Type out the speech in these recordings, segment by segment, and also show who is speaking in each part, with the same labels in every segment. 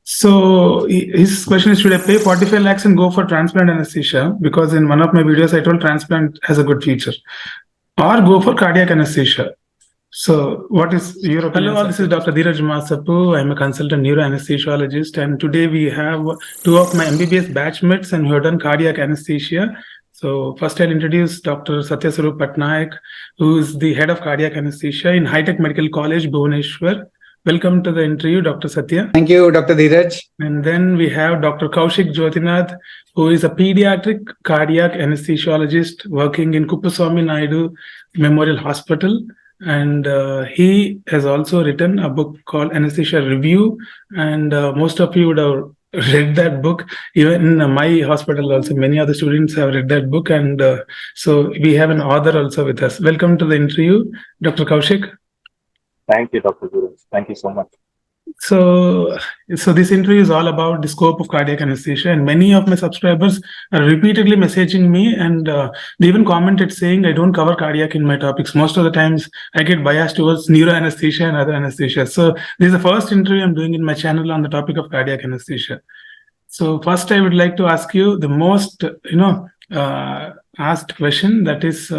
Speaker 1: So his question is, should I pay 45 lakhs and go for transplant anesthesia? Because in one of my videos, I told transplant has a good future. Or go for cardiac anesthesia. So what is your opinion? Hello, this is Dr. Dheeraj Masapu. I'm a consultant neuroanesthesiologist. And today we have two of my MBBS batchmates and who have done cardiac anesthesia. So first I'll introduce Dr. Satya Swarup Patnaik, who is the head of cardiac anesthesia in High Tech Medical College, Bhubaneswar. Welcome to the interview, Dr. Satya.
Speaker 2: Thank you, Dr. Dheeraj.
Speaker 1: And then we have Dr. Kaushik Jyotinath, who is a pediatric cardiac anesthesiologist working in Kuppaswamy Naidu Memorial Hospital. And he has also written a book called Anesthesia Review. And most of you would have read that book. Even in my hospital also, many other students have read that book. And so we have an author also with us. Welcome to the interview, Dr. Kaushik.
Speaker 3: Thank you, Dr. Guru. Thank you so much.
Speaker 1: So this interview is all about the scope of cardiac anesthesia, and many of my subscribers are repeatedly messaging me, and they even commented saying I don't cover cardiac in my topics. Most of the times I get biased towards neuroanesthesia and other anesthesia. So this is the first interview I'm doing in my channel on the topic of cardiac anesthesia. So first I would like to ask you the most asked question, that is,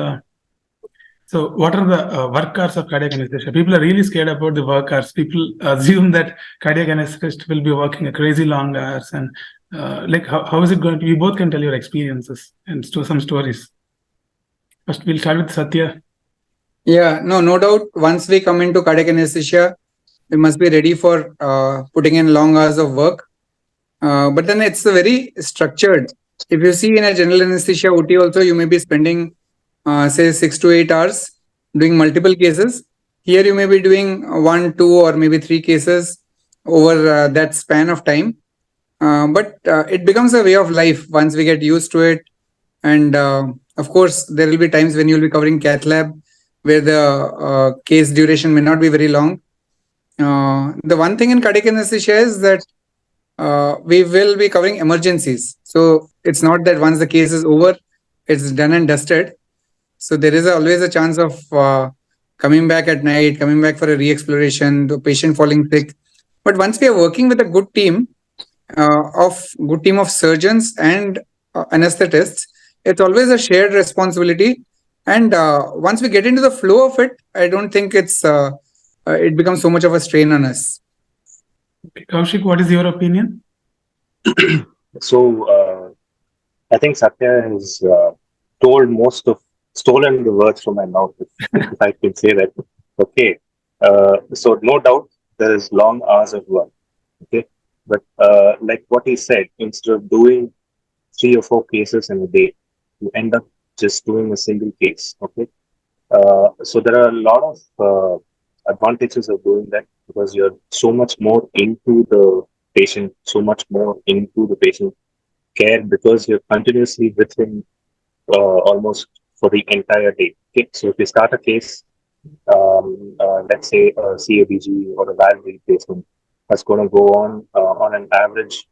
Speaker 1: so what are the work hours of cardiac anesthesia? People are really scared about the work hours. People assume that cardiac anesthetist will be working a crazy long hours. And like, how is it going to be? You both can tell your experiences and some stories. First, we'll start with Satya.
Speaker 2: Yeah, no doubt. Once we come into cardiac anesthesia, we must be ready for putting in long hours of work. But then it's very structured. If you see in a general anesthesia OT also, you may be spending say 6 to 8 hours doing multiple cases. Here you may be doing 1, 2 or maybe 3 cases over that span of time. But it becomes a way of life once we get used to it. And of course, there will be times when you'll be covering cath lab where the case duration may not be very long. The one thing in cardiac anesthesia is that we will be covering emergencies. So it's not that once the case is over, it's done and dusted. So there is always a chance of coming back at night, coming back for a re-exploration, the patient falling sick. But once we are working with a good team of surgeons and anesthetists, it's always a shared responsibility. And once we get into the flow of it, I don't think it becomes so much of a strain on us.
Speaker 1: Okay. Kaushik, what is your opinion?
Speaker 3: So I think Satya has stolen the words from my mouth, if I can say that. Okay. So no doubt there is long hours of work. Okay. But like what he said, instead of doing 3 or 4 cases in a day, you end up just doing a single case. Okay. So there are a lot of advantages of doing that because you're so much more into the patient, so much more into the patient care because you're continuously with him almost for the entire day. Okay, so if you start a case, let's say a CABG or a valve replacement, that's going to go on an average,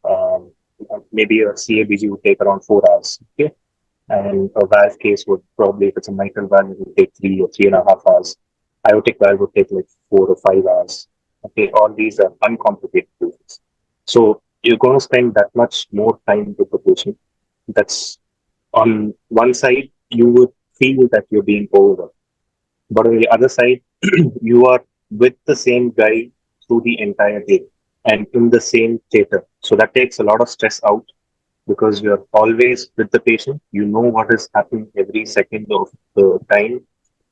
Speaker 3: maybe a CABG would take around 4 hours. Okay, and a valve case would probably, if it's a mitral valve, it would take 3 or 3.5 hours. Aortic valve would take like 4 or 5 hours. Okay, all these are uncomplicated cases. So you're going to spend that much more time with the patient. That's on one side, you would feel that you're being overworked. But on the other side, you are with the same guy through the entire day and in the same theater. So that takes a lot of stress out because you're always with the patient. You know what is happening every second of the time.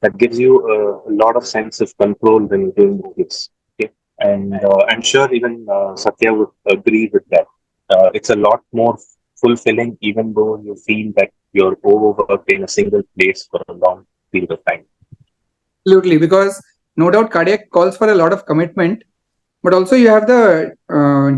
Speaker 3: That gives you a lot of sense of control when you're doing this. Okay? And I'm sure even Satya would agree with that. It's a lot more fulfilling, even though you feel that you're overworked in a single place for a long period of time.
Speaker 2: Absolutely, because no doubt cardiac calls for a lot of commitment, but also you have the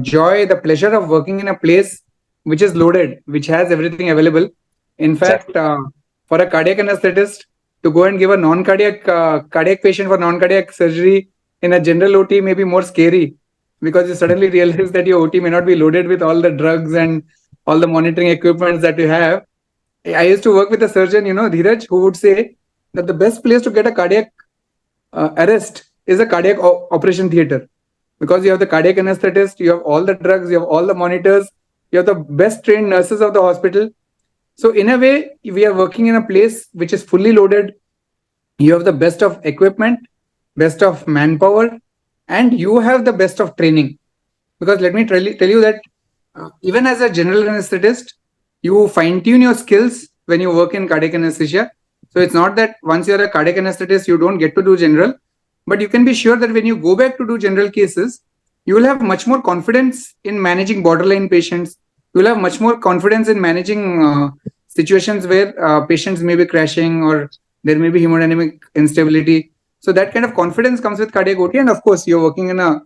Speaker 2: joy, the pleasure of working in a place which is loaded, which has everything available. In fact, for a cardiac anesthetist to go and give a non-cardiac cardiac patient for non-cardiac surgery in a general OT may be more scary because you suddenly realize that your OT may not be loaded with all the drugs and all the monitoring equipment that you have. I used to work with a surgeon, Dheeraj, who would say that the best place to get a cardiac arrest is a cardiac operation theater. because you have the cardiac anesthetist, you have all the drugs, you have all the monitors, you have the best trained nurses of the hospital. So in a way, we are working in a place which is fully loaded. You have the best of equipment, best of manpower, and you have the best of training. Because let me tell you that even as a general anesthetist, you fine tune your skills when you work in cardiac anesthesia. So it's not that once you're a cardiac anesthetist, you don't get to do general, but you can be sure that when you go back to do general cases, you will have much more confidence in managing borderline patients. You will have much more confidence in managing situations where patients may be crashing or there may be hemodynamic instability. So that kind of confidence comes with cardiac OT, and of course, you're working in a,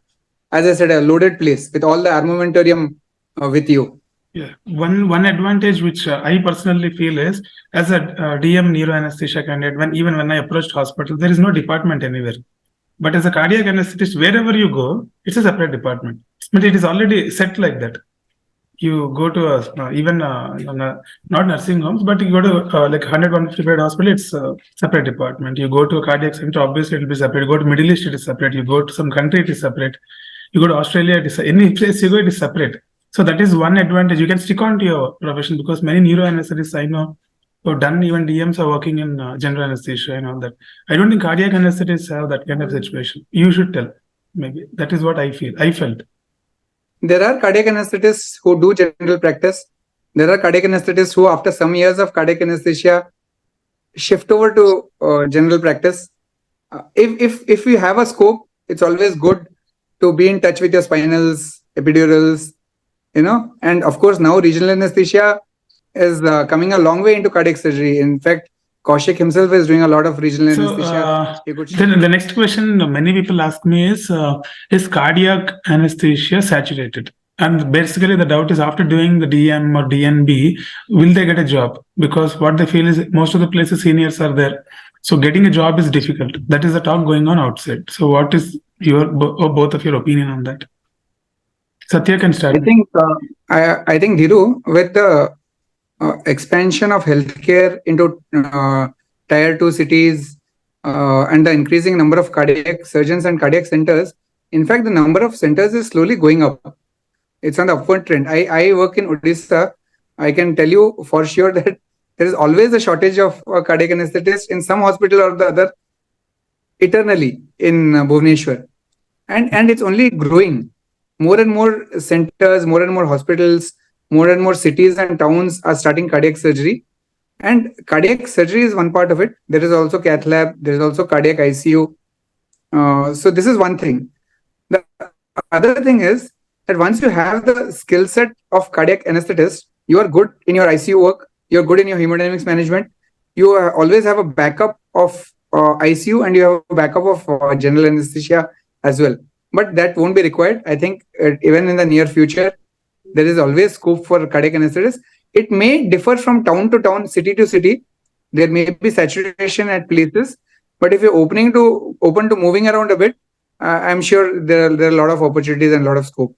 Speaker 2: as I said, a loaded place with all the armamentarium with you.
Speaker 1: Yeah, one advantage which I personally feel is as a DM neuroanesthesia candidate, when I approached hospital, there is no department anywhere. But as a cardiac anesthetist, wherever you go, it's a separate department. But it is already set like that. You go to not nursing homes, but you go to like 150 bed hospital, it's a separate department. You go to a cardiac center, obviously it will be separate. You go to Middle East, it is separate. You go to some country, it is separate. You go to Australia, it is any place you go, it is separate. So that is one advantage. You can stick on to your profession because many neuroanesthetists I know who have done even DMs are working in general anesthesia and all that. I don't think cardiac anesthetists have that kind of situation. You should tell. Maybe that is what I feel. I felt.
Speaker 2: There are cardiac anesthetists who do general practice. There are cardiac anesthetists who, after some years of cardiac anesthesia, shift over to general practice. If you have a scope, it's always good to be in touch with your spinals, epidurals, and of course now regional anesthesia is coming a long way into cardiac surgery. In fact, Kaushik himself is doing a lot of regional anesthesia.
Speaker 1: Then the next question many people ask me is cardiac anesthesia saturated? And basically the doubt is after doing the DM or DNB, will they get a job? Because what they feel is most of the places seniors are there. So getting a job is difficult. That is the talk going on outside. So what is your both of your opinion on that? Satya can start.
Speaker 2: I think Dhiru, with the expansion of healthcare into tier 2 cities and the increasing number of cardiac surgeons and cardiac centers, in fact, the number of centers is slowly going up. It's on the upward trend. I work in Odisha. I can tell you for sure that there is always a shortage of cardiac anesthetists in some hospital or the other eternally in Bhubaneswar. And it's only growing. More and more centers, more and more hospitals, more and more cities and towns are starting cardiac surgery. And cardiac surgery is one part of it. There is also cath lab. There is also cardiac ICU. So this is one thing. The other thing is that once you have the skill set of cardiac anesthetist, you are good in your ICU work. You're good in your hemodynamics management. You always have a backup of ICU and you have a backup of general anesthesia as well. But that won't be required. I think even in the near future, there is always scope for cardiac anesthetists. It may differ from town to town, city to city. There may be saturation at places, but if you're open to moving around a bit, I'm sure there are a lot of opportunities and a lot of scope.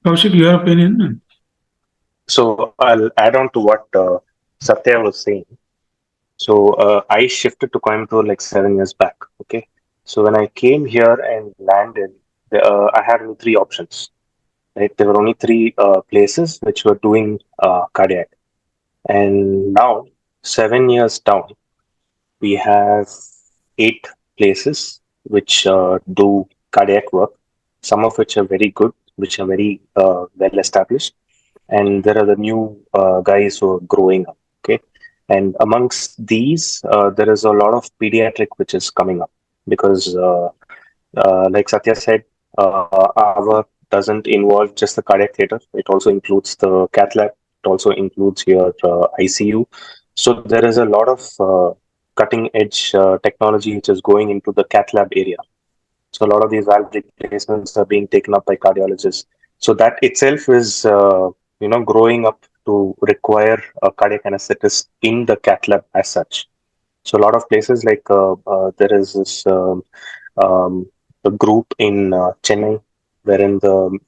Speaker 1: Kaushik, your opinion?
Speaker 3: So I'll add on to what Satya was saying. So I shifted to Coimbatore like 7 years back. Okay. So when I came here and landed, I had only three options. Right, there were only three places which were doing cardiac, and now 7 years down, we have 8 places which do cardiac work. Some of which are very good, which are very well established, and there are the new guys who are growing up. Okay, and amongst these, there is a lot of pediatric which is coming up because, like Satya said, our work doesn't involve just the cardiac theater. It also includes the cath lab. It also includes your ICU. So there is a lot of cutting edge technology which is going into the cath lab area. So a lot of these valve replacements are being taken up by cardiologists. So that itself is growing up to require a cardiac anesthetist in the cath lab as such. So a lot of places like there is this a group in Chennai wherein the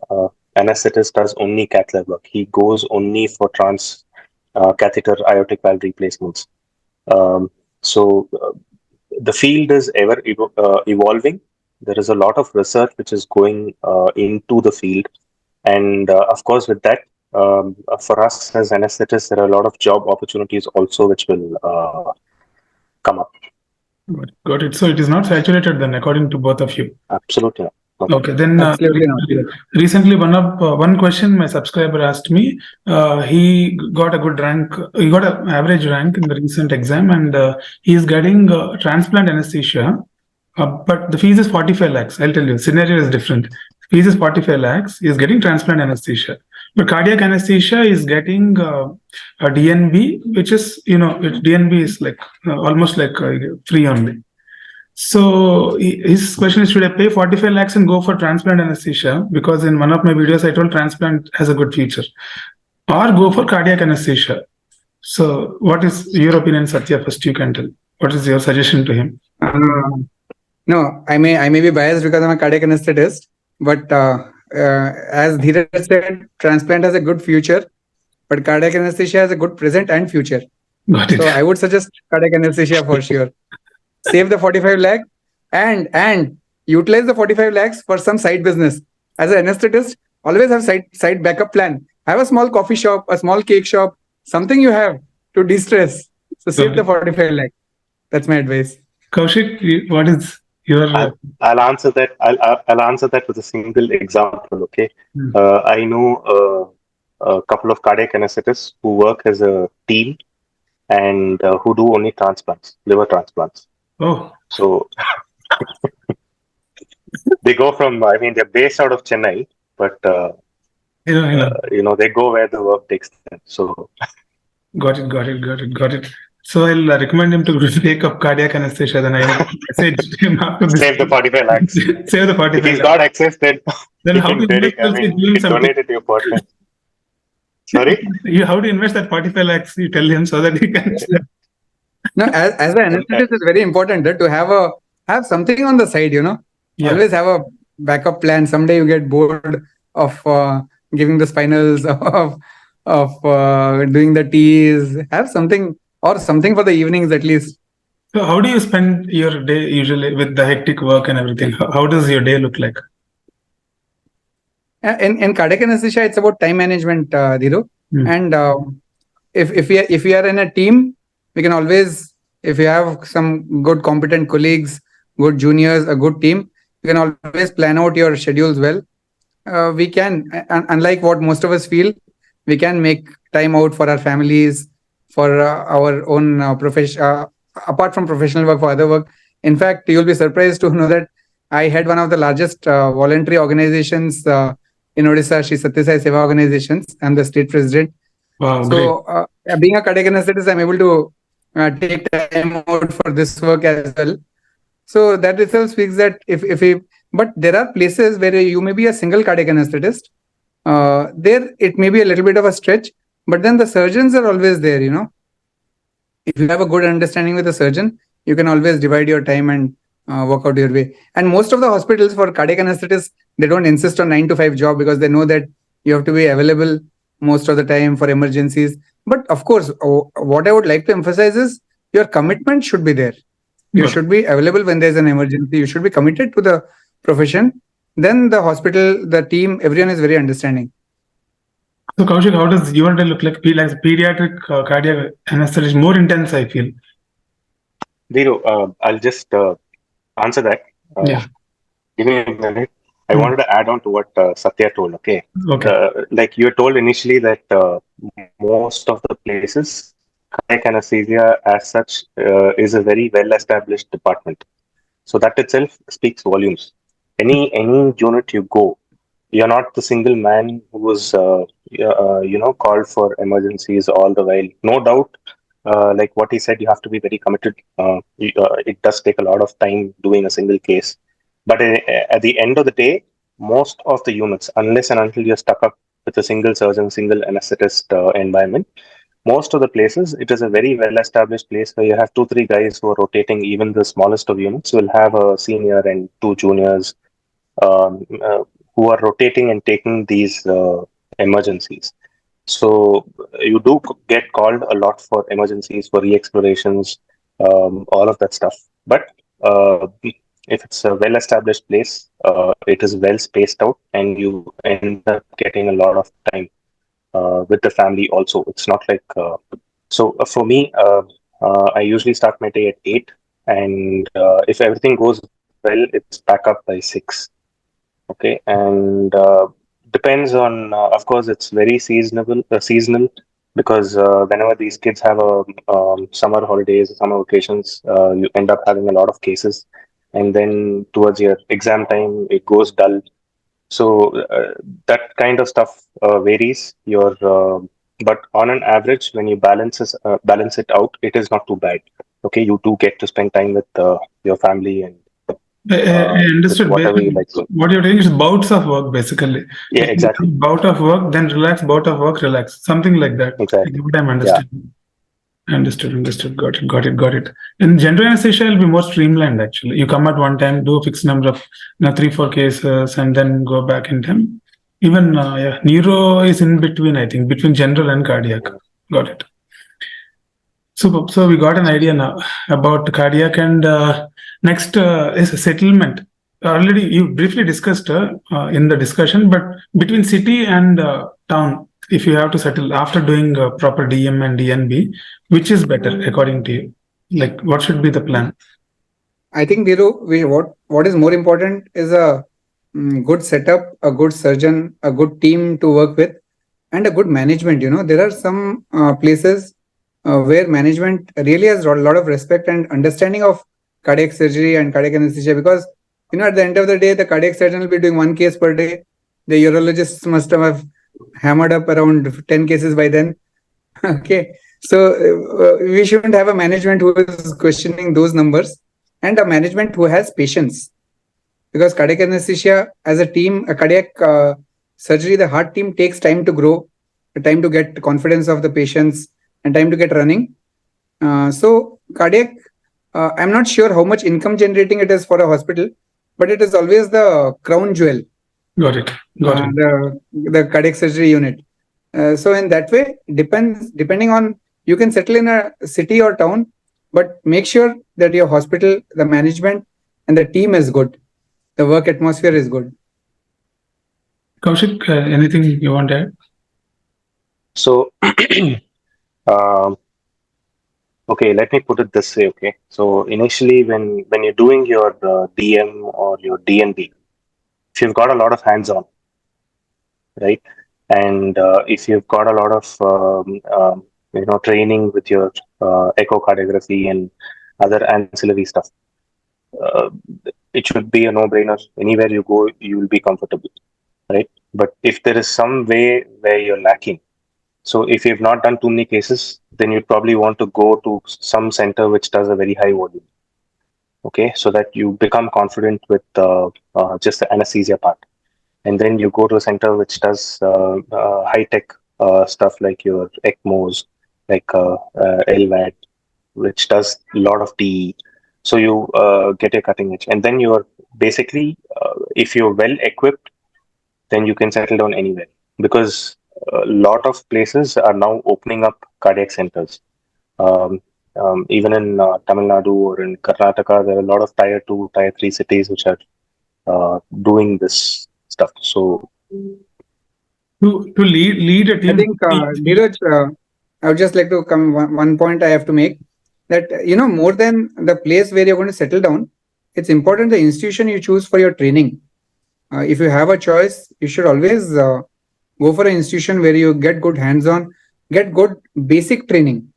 Speaker 3: anesthetist does only cath lab work. He goes only for catheter aortic valve replacements. So the field is ever evolving, There is a lot of research which is going into the field, and of course, with that, for us as anesthetists, there are a lot of job opportunities also which will come up.
Speaker 1: Got it. So it is not saturated then, according to both of you.
Speaker 3: Absolutely not.
Speaker 1: Okay, then
Speaker 2: Absolutely not.
Speaker 1: recently one question my subscriber asked me. He got a good rank. He got an average rank in the recent exam, and he is getting transplant anesthesia. But the fees is 45 lakhs. I'll tell you, scenario is different. Fees is 45 lakhs. He is getting transplant anesthesia, but cardiac anesthesia is getting a DNB, which is DNB is like almost like free only. So his question is, should I pay 45 lakhs and go for transplant anesthesia? Because in one of my videos, I told transplant has a good future, or go for cardiac anesthesia. So what is your opinion, Satya? First, you can tell. What is your suggestion to him?
Speaker 2: No, I may be biased because I'm a cardiac anesthetist, but as Dheeraj said, transplant has a good future, but cardiac anesthesia has a good present and future.
Speaker 1: Got it.
Speaker 2: So I would suggest cardiac anesthesia for sure. Save the 45 lakh and utilize the 45 lakhs for some side business. As an anesthetist, always have side backup plan. Have a small coffee shop, a small cake shop, something you have to de-stress. So save the 45 lakh. That's my advice.
Speaker 1: Kaushik, what is your?
Speaker 3: I'll answer that. I'll answer that with a single example. Okay, I know a couple of cardiac anesthetists who work as a team and who do only transplants, liver transplants.
Speaker 1: Oh,
Speaker 3: so they go from. I mean, they're based out of Chennai, but they go where the work takes them. So
Speaker 1: got it. So I'll recommend him to take up cardiac anesthesia. Then I messaged him after this.
Speaker 3: Save the 45 lakhs.
Speaker 1: Save the 45
Speaker 3: If he's got access, then
Speaker 1: how to invest?
Speaker 3: Donate it to your partner. Sorry?
Speaker 2: How to invest that 45 lakhs? You tell him so that he can. No, as an anesthetist, it's very important to have something on the side.
Speaker 1: Yeah.
Speaker 2: Always have a backup plan. Someday you get bored of giving the spinals, of doing the T's. Have something for the evenings at least.
Speaker 1: So how do you spend your day usually with the hectic work and everything? How does your day look like?
Speaker 2: In cardiac anesthesia, it's about time management, Dhiru. And if we are in a team, we can always, if you have some good competent colleagues, good juniors, a good team, you can always plan out your schedules well. We can, unlike what most of us feel, we can make time out for our families, for our own profession, apart from professional work, for other work. In fact, you'll be surprised to know that I had one of the largest voluntary organizations in Odisha, Shri Satya Sai Seva Organizations. I'm the state president.
Speaker 1: Wow,
Speaker 2: so being a cardiac anesthetist, I'm able to take time out for this work as well. So that itself speaks that but there are places where you may be a single cardiac anesthetist. There it may be a little bit of a stretch, but then the surgeons are always there. If you have a good understanding with the surgeon, you can always divide your time and work out your way. And most of the hospitals for cardiac anesthetists, they don't insist on 9 to 5 job because they know that you have to be available most of the time for emergencies. But of course, what I would like to emphasize is your commitment should be there. You should be available when there's an emergency. You should be committed to the profession. Then the hospital, the team, everyone is very understanding.
Speaker 1: So Kaushik, how does your day look like? Like pediatric cardiac anesthesia, more intense, I feel.
Speaker 3: Dhiru, I'll just answer that. Give me a minute. I wanted to add on to what Satya told. Okay. Like you told initially that most of the places, cardiac anesthesia as such is a very well-established department. So that itself speaks volumes. Any unit you go, you're not the single man who was called for emergencies all the while. No doubt, like what he said, you have to be very committed. It does take a lot of time doing a single case. But at the end of the day, most of the units, unless and until you're stuck up with a single surgeon, single anesthetist environment, most of the places, it is a very well-established place where you have 2-3 guys who are rotating. Even the smallest of units will have a senior and 2 juniors who are rotating and taking these emergencies. So you do get called a lot for emergencies, for re-explorations, all of that stuff. But if it's a well-established place, it is well spaced out, and you end up getting a lot of time with the family also. It's not like for me, I usually start my day at 8, and if everything goes well, it's back up by 6. Okay, and depends on, of course, it's very seasonal, because whenever these kids have a summer holidays, summer vacations, you end up having a lot of cases, and then towards your exam time, it goes dull. So that kind of stuff varies. But on an average, when you balance it out, it is not too bad. Okay, you do get to spend time with your family and
Speaker 1: I
Speaker 3: with
Speaker 1: understood.
Speaker 3: whatever you
Speaker 1: Basically,
Speaker 3: like doing.
Speaker 1: what you're doing is bouts of work, basically.
Speaker 3: Yeah,
Speaker 1: Like
Speaker 3: exactly,
Speaker 1: bout of work, then relax, bout of work, relax. Something like that.
Speaker 3: exactly.
Speaker 1: What I'm
Speaker 3: Yeah.
Speaker 1: understanding. Understood. Got it. In general anesthesia, it'll be more streamlined actually. You come at one time, do a fixed number of 3, 4 cases, and then go back in time. Even neuro is in between, I think, between general and cardiac. Got it. So we got an idea now about cardiac, and next is a settlement. Already you briefly discussed in the discussion, but between city and town, if you have to settle after doing proper DM and DNB, which is better according to you? Like, what should be the plan?
Speaker 2: I think, Dhiru, what is more important is a good setup, a good surgeon, a good team to work with, and a good management. There are some places where management really has a lot of respect and understanding of cardiac surgery and cardiac anesthesia, because at the end of the day, the cardiac surgeon will be doing 1 case per day. The urologist must have hammered up around 10 cases by then. Okay, so we shouldn't have a management who is questioning those numbers, and a management who has patience, because cardiac anesthesia as a team, a cardiac surgery, the heart team takes time to grow, time to get confidence of the patients, and time to get running. So cardiac, I'm not sure how much income generating it is for a hospital, but it is always the crown jewel.
Speaker 1: Got it.
Speaker 2: The cardiac surgery unit. So in that way, depending on, you can settle in a city or town, but make sure that your hospital, the management, and the team is good. The work atmosphere is good.
Speaker 1: Kaushik, anything you want to add?
Speaker 3: So, okay, let me put it this way. Okay, so initially, when you're doing your DM or your DNB, if you've got a lot of hands-on, right, and if you've got a lot of training with your echocardiography and other ancillary stuff, uh, it should be a no-brainer. Anywhere you go, you will be comfortable, right? But if there is some way where you're lacking, so if you've not done too many cases, then you'd probably want to go to some center which does a very high volume. Okay, so that you become confident with just the anesthesia part, and then you go to a center which does high tech stuff like your ECMOs, like LVAD, which does a lot of TE. So you get a cutting edge, and then you're basically, if you're well equipped, then you can settle down anywhere, because a lot of places are now opening up cardiac centers. Um, Even in Tamil Nadu or in Karnataka, there are a lot of tier 2, tier 3 cities which are doing this stuff. So
Speaker 1: To lead a
Speaker 2: I
Speaker 1: team.
Speaker 2: think, Dheeraj, I would just like to come one point I have to make, that more than the place where you're going to settle down, it's important the institution you choose for your training. If you have a choice, you should always go for an institution where you get good hands-on, get good basic training.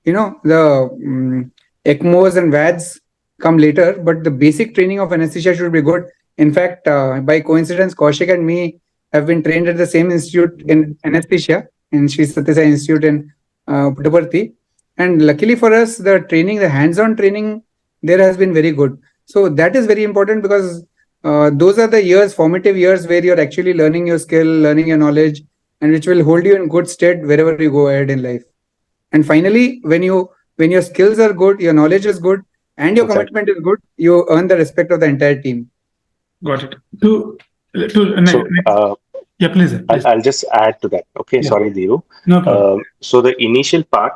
Speaker 2: The ECMOs and VADs come later, but the basic training of anesthesia should be good. In fact, by coincidence, Kaushik and me have been trained at the same institute in anesthesia, in Sri Satyasai Institute in Puttaparthi. And luckily for us, the hands-on training there has been very good. So that is very important, because those are the formative years where you're actually learning your skill, learning your knowledge, and which will hold you in good stead wherever you go ahead in life. And finally, when your skills are good, your knowledge is good, and your commitment is good, you earn the respect of the entire team.
Speaker 1: Got it.
Speaker 3: So,
Speaker 1: yeah, please.
Speaker 3: I'll just add to that. Okay,
Speaker 1: Yeah.
Speaker 3: sorry, Dhiru.
Speaker 1: No problem.
Speaker 3: So the initial part,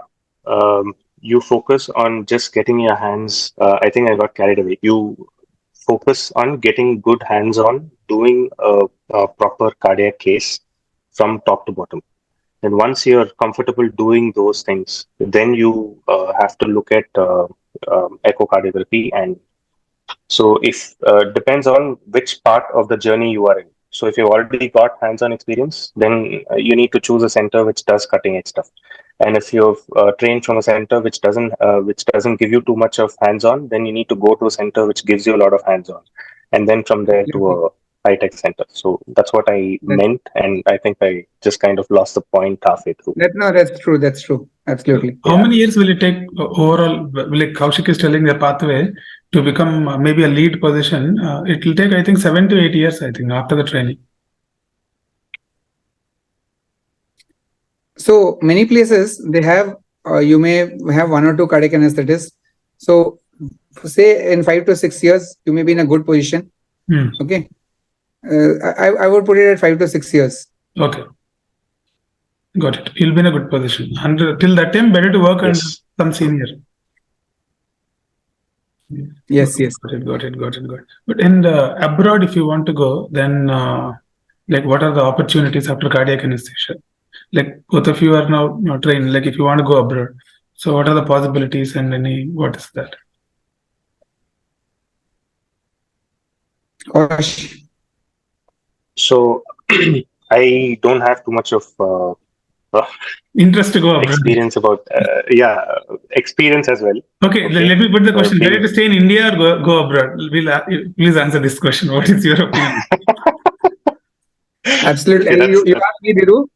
Speaker 3: you focus on just getting your hands. I think I got carried away. You focus on getting good hands-on, doing a proper cardiac case from top to bottom. And once you're comfortable doing those things, then you have to look at echocardiography. And so if depends on which part of the journey you are in. So if you've already got hands-on experience, then you need to choose a center which does cutting edge stuff. And if you've trained from a center which doesn't give you too much of hands-on, then you need to go to a center which gives you a lot of hands-on, and then from there to a high-tech center. So that's what I meant, and I think I just kind of lost the point halfway through.
Speaker 2: That's true. That's true. Absolutely.
Speaker 1: How many years will it take overall? Like Kaushik is telling the pathway to become maybe a lead position. It will take, I think, 7 to 8 years. I think after the training.
Speaker 2: So many places they have, you may have 1 or 2 cardiac anesthetists. So say in 5 to 6 years, you may be in a good position. Okay. I would put it at 5 to 6 years.
Speaker 1: Okay. Got it. You'll be in a good position. And till that time, better to work on some senior.
Speaker 2: Yes.
Speaker 1: Got it. But in the abroad, if you want to go, then like what are the opportunities after cardiac anesthesia? Like both of you are now trained. Like if you want to go abroad, so what are the possibilities and what is that?
Speaker 2: Gosh.
Speaker 3: So I don't have too much of
Speaker 1: interest to go abroad.
Speaker 3: Experience about experience as well.
Speaker 1: Okay, let me put the question: better to stay in India or go abroad? Please answer this question. What is your opinion?
Speaker 2: Absolutely. You ask me, Dhiru,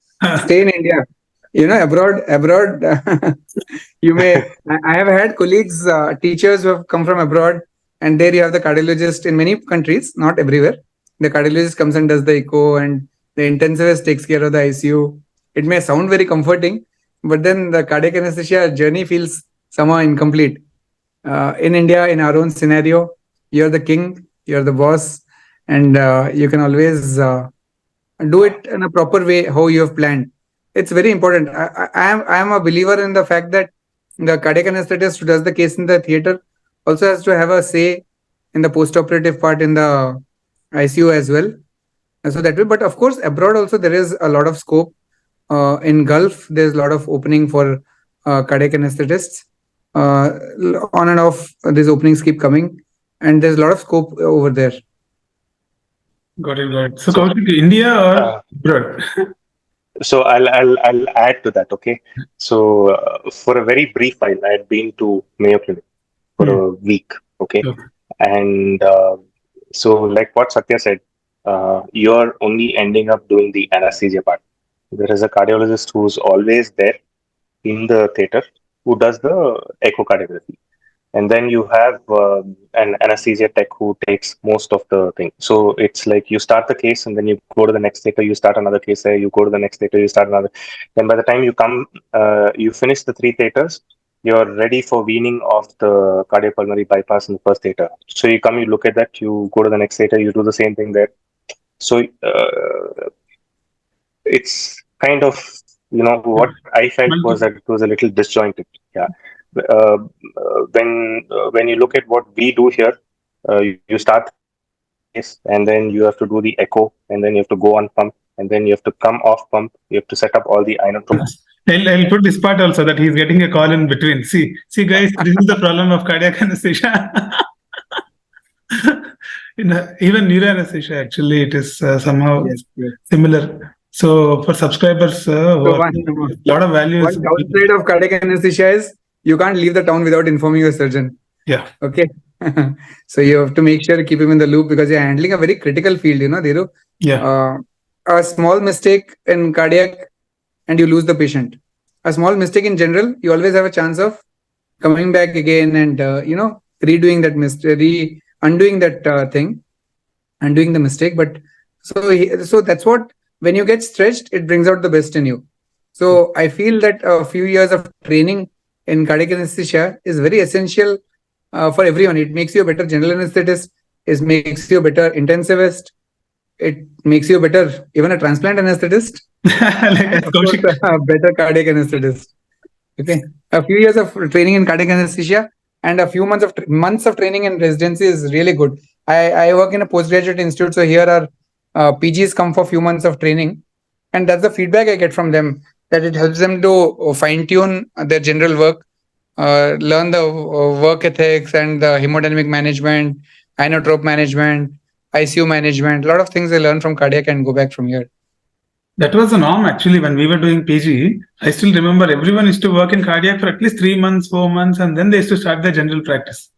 Speaker 2: stay in India. Abroad. You may. I have had colleagues, teachers who have come from abroad, and there you have the cardiologist in many countries, not everywhere. The cardiologist comes and does the echo, and the intensivist takes care of the ICU. It may sound very comforting, but then the cardiac anesthesia journey feels somehow incomplete. In India, in our own scenario, you're the king, you're the boss, and you can always do it in a proper way how you have planned. It's very important. I am a believer in the fact that the cardiac anesthetist who does the case in the theater also has to have a say in the post-operative part in the ICU as well. So that way, but of course, abroad also there is a lot of scope. In Gulf, there's a lot of opening for cardiac anesthetists. On and off, these openings keep coming, and there's a lot of scope over there.
Speaker 1: Got it. So India or abroad?
Speaker 3: So I'll add to that. Okay. So for a very brief while, I had been to Mayo Clinic for a week. Okay. And so like what Satya said, you're only ending up doing the anesthesia part. There is a cardiologist who's always there in the theater who does the echocardiography. And then you have an anesthesia tech who takes most of the thing. So it's like you start the case and then you go to the next theater, you start another case there, you go to the next theater, you start another. Then by the time you come, you finish the 3 theaters, you're ready for weaning off the cardiopulmonary bypass in the first theater. So you come, you look at that, you go to the next theater, you do the same thing there. So it's kind of, what I felt was that it was a little disjointed. Yeah. When you look at what we do here, you start this, and then you have to do the echo, and then you have to go on pump, and then you have to come off pump. You have to set up all the inotrope.
Speaker 1: I'll put this part also that he's getting a call in between. See, guys, this is the problem of cardiac anesthesia. Even neuro anesthesia, actually, it is somehow similar. So for subscribers, a lot of value.
Speaker 2: One downside of cardiac anesthesia is you can't leave the town without informing your surgeon.
Speaker 1: Yeah.
Speaker 2: Okay. So you have to make sure you keep him in the loop because you're handling a very critical field, Dhiru.
Speaker 1: Yeah.
Speaker 2: A small mistake in cardiac and you lose the patient. A small mistake in general, you always have a chance of coming back again and, redoing that mistake, undoing that thing, undoing the mistake. But so that's what, when you get stretched, it brings out the best in you. So I feel that a few years of training in cardiac anesthesia is very essential for everyone. It makes you a better general anesthetist. It makes you a better intensivist. It makes you a better, even a transplant anesthetist. Of course, a better cardiac anesthetist. Okay. A few years of training in cardiac anesthesia and a few months of training in residency is really good. I work in a postgraduate institute, so here our PGs come for a few months of training, and that's the feedback I get from them, that it helps them to fine tune their general work, learn the work ethics and the hemodynamic management, inotrope management, ICU management. A lot of things they learn from cardiac and go back from here.
Speaker 1: That was the norm actually when we were doing PG. I still remember everyone used to work in cardiac for at least 3 months, 4 months, and then they used to start their general practice.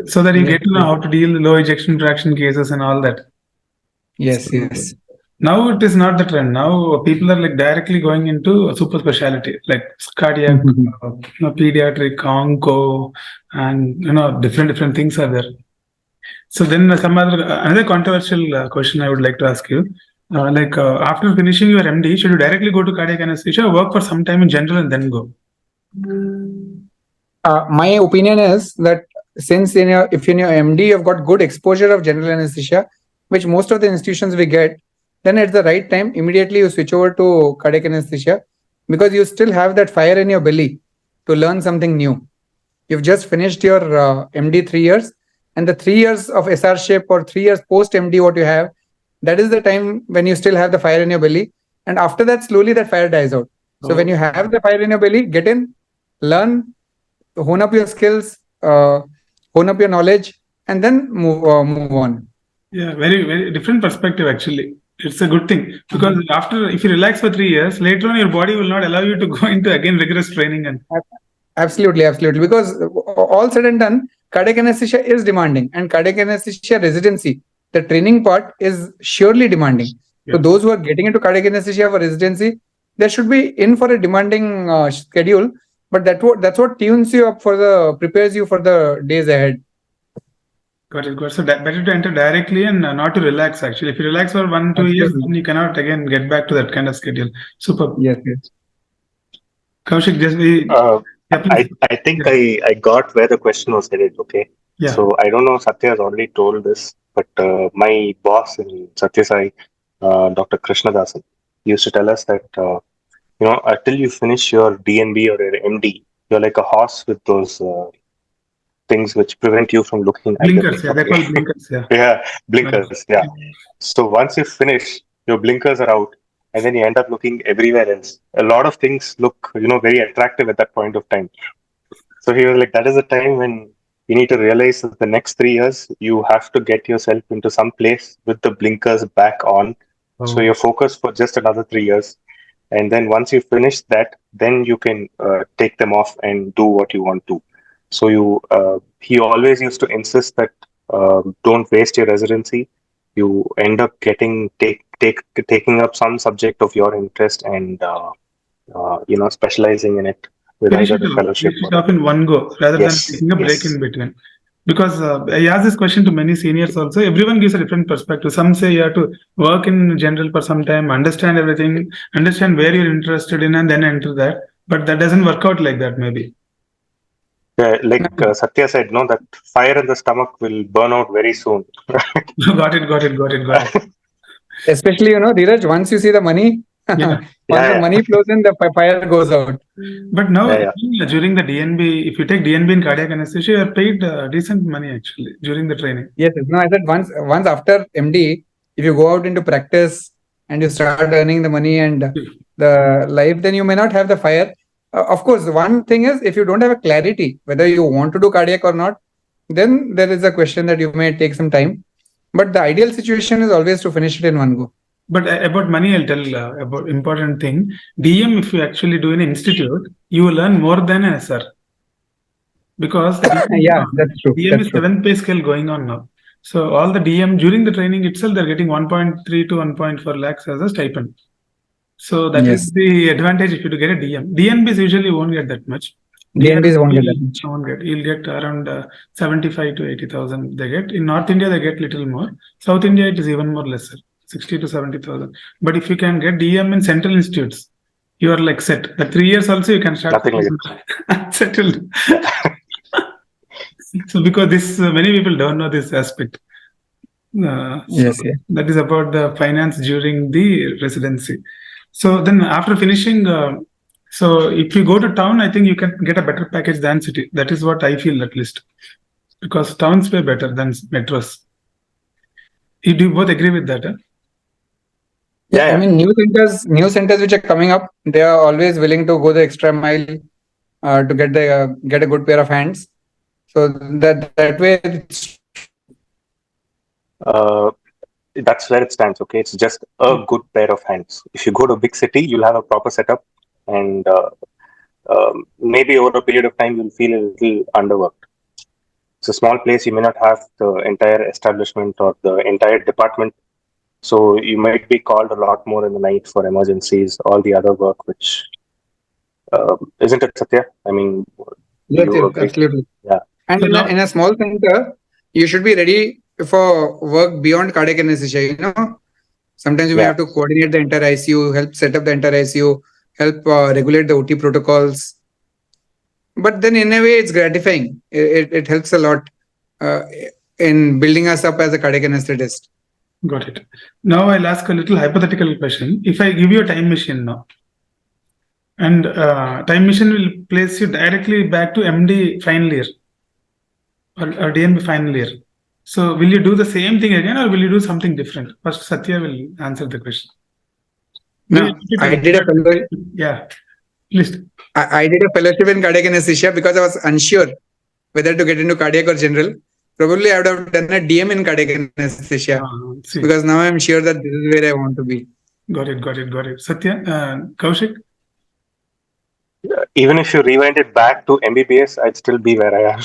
Speaker 1: So that you get to know how to deal with low ejection fraction cases and all that.
Speaker 2: Yes,
Speaker 1: So,
Speaker 2: yes.
Speaker 1: now it is not the trend. Now people are like directly going into a super specialty, like cardiac, pediatric, onco, and different things are there. So then some another controversial question I would like to ask you. After finishing your MD, should you directly go to cardiac anesthesia or work for some time in general and then go?
Speaker 2: My opinion is that since if in your MD you've got good exposure of general anesthesia, which most of the institutions we get, then at the right time immediately you switch over to cardiac anesthesia, because you still have that fire in your belly to learn something new. You've just finished your MD 3 years, and the 3 years of SR-ship or 3 years post MD what you have, that is the time when you still have the fire in your belly, and after that slowly that fire dies out. So when you have the fire in your belly, get in, learn, hone up your skills, hone up your knowledge, and then move on.
Speaker 1: Yeah, very different perspective actually. It's a good thing because if you relax for 3 years, later on your body will not allow you to go into again rigorous training. And
Speaker 2: absolutely, because all said and done, cardiac anesthesia is demanding, and cardiac anesthesia residency, the training part, is surely demanding. So those who are getting into cardiac anesthesia for residency, they should be in for a demanding schedule, but that's what tunes you up prepares you for the days ahead.
Speaker 1: Got it. So better to enter directly and not to relax. Actually, if you relax for 1-2 years, then you cannot again get back to that kind of schedule. Super.
Speaker 2: Yes.
Speaker 1: Kaushik, just
Speaker 3: I think I got where the question was headed. Okay.
Speaker 1: Yeah.
Speaker 3: So I don't know, Satya has already told this, but my boss in Satyasai, Dr. Krishnadasan, used to tell us that until you finish your DNB or your MD, you're like a horse with those things which prevent you from looking
Speaker 1: blinkers.
Speaker 3: at them.
Speaker 1: They call blinkers. Yeah.
Speaker 3: Yeah, blinkers. Yeah. So once you finish, your blinkers are out, and then you end up looking everywhere else. A lot of things look, very attractive at that point of time. So he was like, that is the time when you need to realize that the next 3 years, you have to get yourself into some place with the blinkers back on. So you're focused for just another 3 years. And then once you finish that, then you can take them off and do what you want to. So he always used to insist that don't waste your residency. You end up taking up some subject of your interest and specializing in it with either the fellowship.
Speaker 1: Finish it off in one go rather than taking a break in between. Because I asked this question to many seniors also. Everyone gives a different perspective. Some say you have to work in general for some time, understand everything, understand where you're interested in, and then enter that. But that doesn't work out like that, maybe.
Speaker 3: Like Satya said, no, that fire in the stomach will burn out very soon.
Speaker 1: Got it.
Speaker 2: Especially, Dheeraj, once you see the money, once the money flows in, the fire goes out.
Speaker 1: But now, during the DNB, if you take DNB in cardiac anesthesia, you are paid decent money actually during the training.
Speaker 2: Yes. No, I said once after MD, if you go out into practice and you start earning the money and the life, then you may not have the fire. Of course, one thing is, if you don't have a clarity whether you want to do cardiac or not, then there is a question that you may take some time. But the ideal situation is always to finish it in one go.
Speaker 1: But about money, I'll tell about important thing. DM, if you actually do in an institute, you will earn more than an SR. Because
Speaker 2: that's true.
Speaker 1: DM is 7th pay scale going on now. So all the DM during the training itself, they're getting 1.3 to 1.4 lakhs as a stipend. So that is the advantage if you get a DM. DNBs usually won't get that much.
Speaker 2: DNBs won't get that much.
Speaker 1: You'll get around 75 to 80,000 they get. In North India, they get little more. South India, it is even more lesser, 60 to 70,000. But if you can get DM in central institutes, you are like set. The 3 years also, you can start settled. So because this, many people don't know this aspect. That is about the finance during the residency. So then after finishing, so if you go to town, I think you can get a better package than city. That is what I feel at least. Because towns pay better than metros. You do both agree with that? Huh?
Speaker 2: Yeah,
Speaker 3: Yeah,
Speaker 2: I mean, new centers which are coming up, they are always willing to go the extra mile to get a good pair of hands. So that way,
Speaker 3: uh, that's where it stands. Okay, it's just a good pair of hands. If you go to a big city, you'll have a proper setup, and maybe over a period of time, you'll feel a little underworked. It's a small place. You may not have the entire establishment or the entire department, so you might be called a lot more in the night for emergencies, all the other work, which isn't it, Satya? I mean, do
Speaker 2: yes,
Speaker 3: you
Speaker 2: yes,
Speaker 3: agree?
Speaker 2: absolutely.
Speaker 3: Yeah.
Speaker 2: And
Speaker 1: So now,
Speaker 2: in a small center, you should be ready for work beyond cardiac anesthesia. Sometimes you may
Speaker 3: Yeah.
Speaker 2: have to coordinate the entire ICU, help set up the entire ICU, help regulate the OT protocols. But then, in a way, it's gratifying. It helps a lot uh, in building us up as a cardiac anesthetist.
Speaker 1: got it. Now I'll ask a little hypothetical question. If I give you a time machine now, and time machine will place you directly back to MD final year or DMB final year. So will you do the same thing again, or will you do something different? First, Satya will answer the question.
Speaker 2: No, I did a fellow,
Speaker 1: Yeah, please.
Speaker 2: I did a fellowship in cardiac anesthesia because I was unsure whether to get into cardiac or general. Probably I would have done a DM in cardiac anesthesia
Speaker 1: See,
Speaker 2: because now I'm sure that this is where I want to be.
Speaker 1: got it. Satya, Kaushik.
Speaker 3: Even if you rewind it back to MBBS, I'd still be where I am.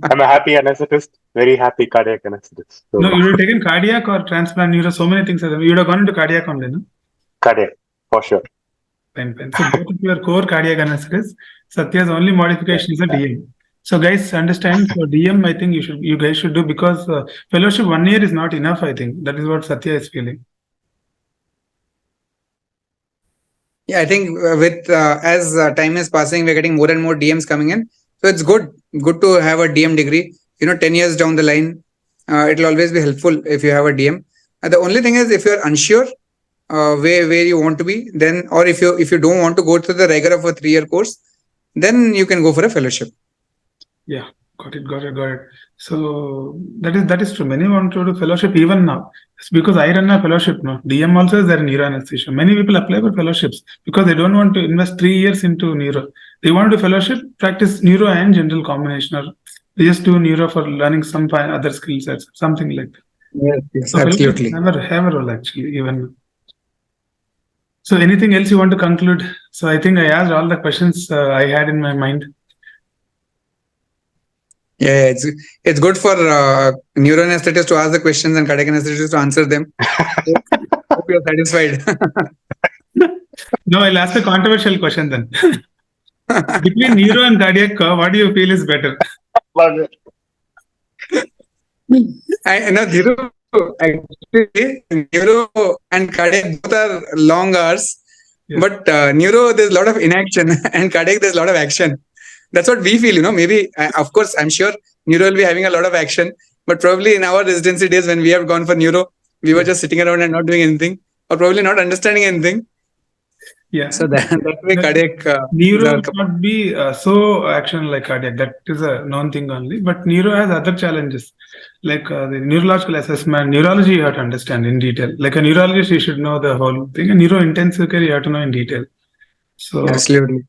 Speaker 3: I'm a happy anesthetist, very happy cardiac anesthetist. So,
Speaker 1: No, you would have taken cardiac or transplant. Neuro, so many things. You would have gone into cardiac only, no?
Speaker 3: cardiac, for sure.
Speaker 1: Fine. So both of you are core cardiac anesthetists. Satya's only modification is a DM. So guys, understand. So DM, I think you guys should do, because fellowship 1 year is not enough. I think that is what Satya is feeling.
Speaker 2: Yeah, I think with as time is passing, we're getting more and more DMs coming in. So it's good to have a DM degree. 10 years down the line, it'll always be helpful if you have a DM. The only thing is, if you're unsure where you want to be, then, or if you don't want to go through the rigor of a 3-year course, then you can go for a fellowship.
Speaker 1: Yeah, got it. So that is true. Many want to do fellowship even now. It's because I run a fellowship now. DM also is there in neuro anesthesia. Many people apply for fellowships because they don't want to invest 3 years into neuro. They want to do fellowship, practice neuro and general combination, or they just do neuro for learning some other skill sets, something like that.
Speaker 2: Yes,
Speaker 1: So fellowship
Speaker 2: absolutely.
Speaker 1: have a role actually, even. So anything else you want to conclude? So I think I asked all the questions I had in my mind.
Speaker 2: Yeah, it's good for neuro anesthetists to ask the questions and cardiac anesthetists to answer them. Hope you're satisfied.
Speaker 1: No, I'll ask a controversial question then. Between neuro and cardiac, what do you feel is better?
Speaker 2: I know neuro and cardiac both are long hours,
Speaker 1: Yeah.
Speaker 2: but neuro there's a lot of inaction and cardiac there's a lot of action. That's what we feel. Maybe of course I'm sure neuro will be having a lot of action, but probably in our residency days when we have gone for neuro, we were just sitting around and not doing anything, or probably not understanding anything.
Speaker 1: Yeah.
Speaker 2: So that way cardiac
Speaker 1: neuro would not be so action like cardiac. That is a known thing only. But neuro has other challenges, like the neurological assessment. Neurology you have to understand in detail. Like a neurologist, you should know the whole thing. And neuro intensive care, you have to know in detail. So
Speaker 2: absolutely.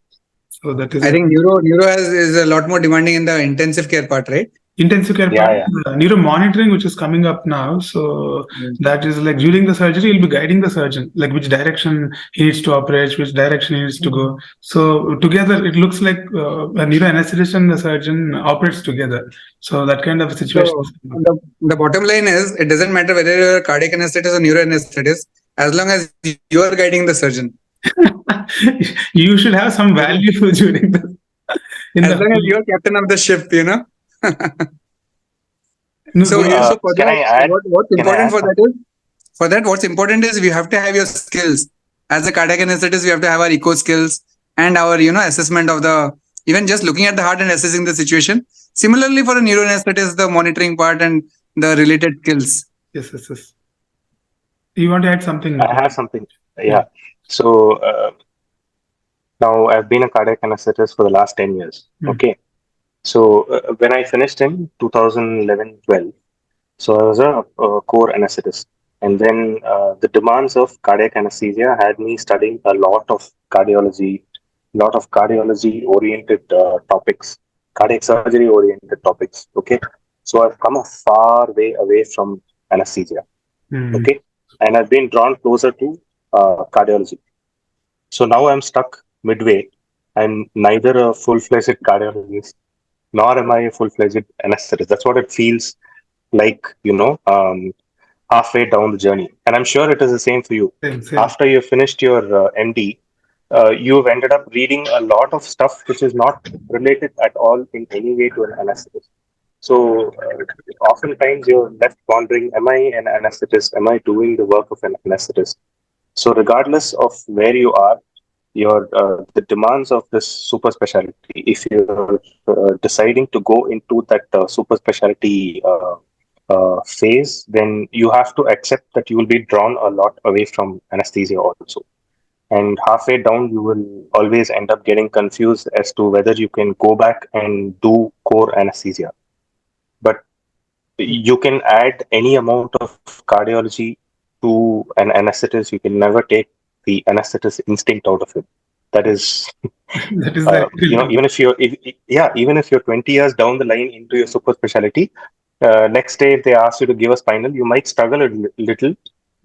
Speaker 1: So that is.
Speaker 2: I think neuro is a lot more demanding in the intensive care part, right?
Speaker 1: Intensive care part, neuro monitoring, which is coming up now. So that is like during the surgery, you'll be guiding the surgeon, like which direction he needs to operate, which direction he needs to go. So together, it looks like a neuro anesthetist and the surgeon operates together. So that kind of situation.
Speaker 2: So the bottom line is, it doesn't matter whether you're a cardiac anesthetist or neuro anesthetist, as long as you are guiding the surgeon.
Speaker 1: You should have some value during the.
Speaker 2: As long as you are captain of the ship,
Speaker 1: No,
Speaker 2: so for
Speaker 3: can
Speaker 2: that,
Speaker 3: I add?
Speaker 2: what's
Speaker 3: Can I
Speaker 2: important
Speaker 3: add
Speaker 2: for that is, what's important is we have to have your skills. As a cardiac anesthetist, we have to have our echo skills and our assessment of the, even just looking at the heart and assessing the situation. Similarly, for a neuro anesthetist, the monitoring part and the related skills.
Speaker 1: Yes. You want to add something?
Speaker 3: I have something. Yeah. So now I've been a cardiac anesthetist for the last 10 years. Okay. So when I finished in 2011-12, So I was a core anesthetist. And then the demands of cardiac anesthesia had me studying a lot of cardiology oriented topics, cardiac surgery oriented topics. Okay. So I've come a far way away from anesthesia.
Speaker 1: Mm.
Speaker 3: Okay. And I've been drawn closer to cardiology. So now I'm stuck midway. I'm neither a full fledged cardiologist nor am I a full fledged anesthetist. That's what it feels like, halfway down the journey. And I'm sure it is the same for you.
Speaker 1: Same.
Speaker 3: After you finished your MD, you've ended up reading a lot of stuff which is not related at all in any way to an anesthetist. So oftentimes you're left wondering, am I an anesthetist? Am I doing the work of an anesthetist? So regardless of where you are, your the demands of this super specialty, if you're deciding to go into that super specialty phase, then you have to accept that you will be drawn a lot away from anesthesia also. And halfway down, you will always end up getting confused as to whether you can go back and do core anesthesia. But you can add any amount of cardiology to an anesthetist. You can never take the anesthetist instinct out of it. That is,
Speaker 1: That is the
Speaker 3: even if even if you're 20 years down the line into your super specialty, next day if they ask you to give a spinal, you might struggle a little,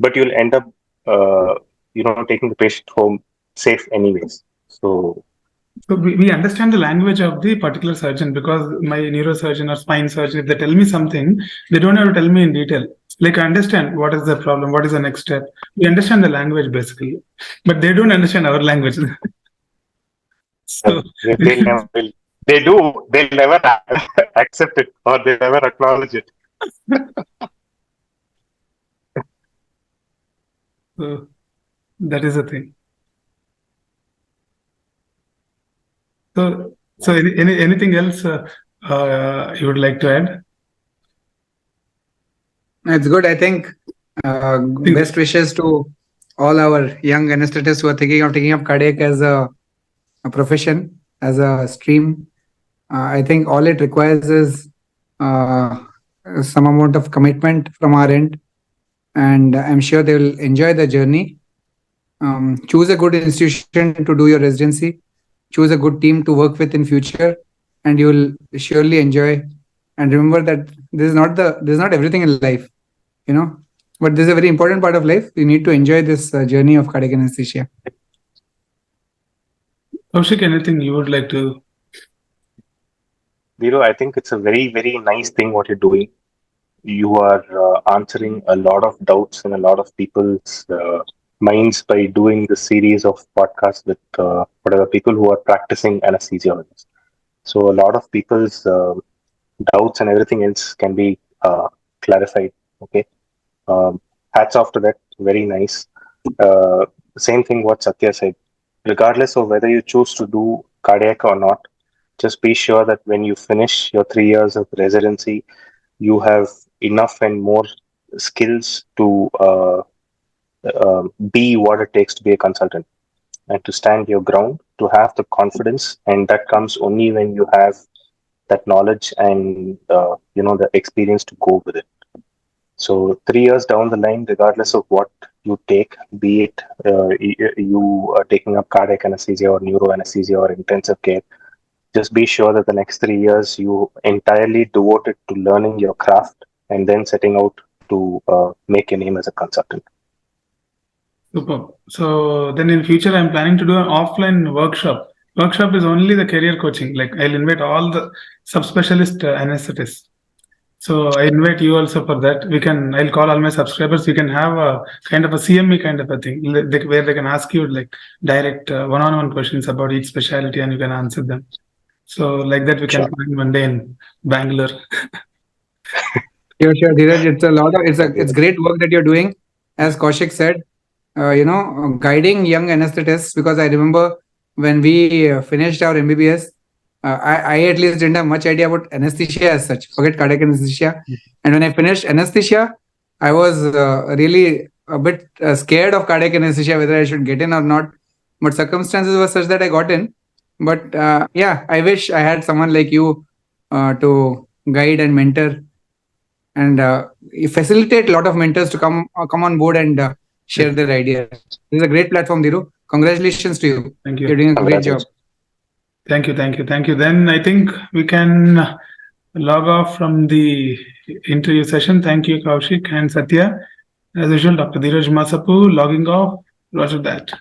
Speaker 3: but you'll end up, taking the patient home safe anyways. So
Speaker 1: So we understand the language of the particular surgeon, because my neurosurgeon or spine surgeon, if they tell me something, they don't have to tell me in detail. Like, I understand what is the problem, what is the next step. We understand the language basically, but they don't understand our language. So
Speaker 3: they'll never, they'll never accept it or they'll never acknowledge it.
Speaker 1: so that is the thing. So anything else you would like to add?
Speaker 2: It's good. I think best wishes to all our young anesthetists who are thinking of taking up cardiac as a profession, as a stream. I think all it requires is some amount of commitment from our end, and I'm sure they will enjoy the journey. Choose a good institution to do your residency. Choose a good team to work with in future, and you will surely enjoy. And remember that this is not everything in life, but this is a very important part of life. You need to enjoy this journey of cardiac anesthesia.
Speaker 1: Kaushik, anything you would like to?
Speaker 3: Dhiro, I think it's a very, very nice thing what you're doing. You are answering a lot of doubts in a lot of people's minds by doing this series of podcasts with whatever people who are practicing anesthesiologists. So a lot of people's doubts and everything else can be clarified. Okay, hats off to that. Very nice. Same thing what Satya said. Regardless of whether you choose to do cardiac or not, just be sure that when you finish your 3 years of residency, you have enough and more skills to be what it takes to be a consultant and to stand your ground, to have the confidence, and that comes only when you have that knowledge and the experience to go with it. So 3 years down the line, regardless of what you take, be it you are taking up cardiac anesthesia or neuro anesthesia or intensive care, just be sure that the next 3 years you entirely devote it to learning your craft and then setting out to make your name as a consultant.
Speaker 1: Super. So then in future, I'm planning to do an offline workshop. Workshop is only the career coaching. Like, I'll invite all the subspecialist anesthetists. So I invite you also for that. I'll call all my subscribers. We can have a kind of a CME kind of a thing where they can ask you like direct one-on-one questions about each specialty and you can answer them. So like that, we can plan one day in Bangalore.
Speaker 2: Sure, Dheeraj. It's great work that you're doing. As Kaushik said, guiding young anesthetists, because I remember when we finished our MBBS, I at least didn't have much idea about anesthesia as such. Forget cardiac anesthesia. And when I finished anesthesia, I was really a bit scared of cardiac anesthesia, whether I should get in or not. But circumstances were such that I got in. But I wish I had someone like you to guide and mentor and you facilitate a lot of mentors to come on board and share their ideas. This is a great platform, Dhiru. Congratulations to you.
Speaker 1: Thank you.
Speaker 2: You're doing a great job.
Speaker 1: Thank you. Then I think we can log off from the interview session. Thank you, Kaushik and Satya. As usual, Dr. Dheeraj Masapu logging off. Roger that.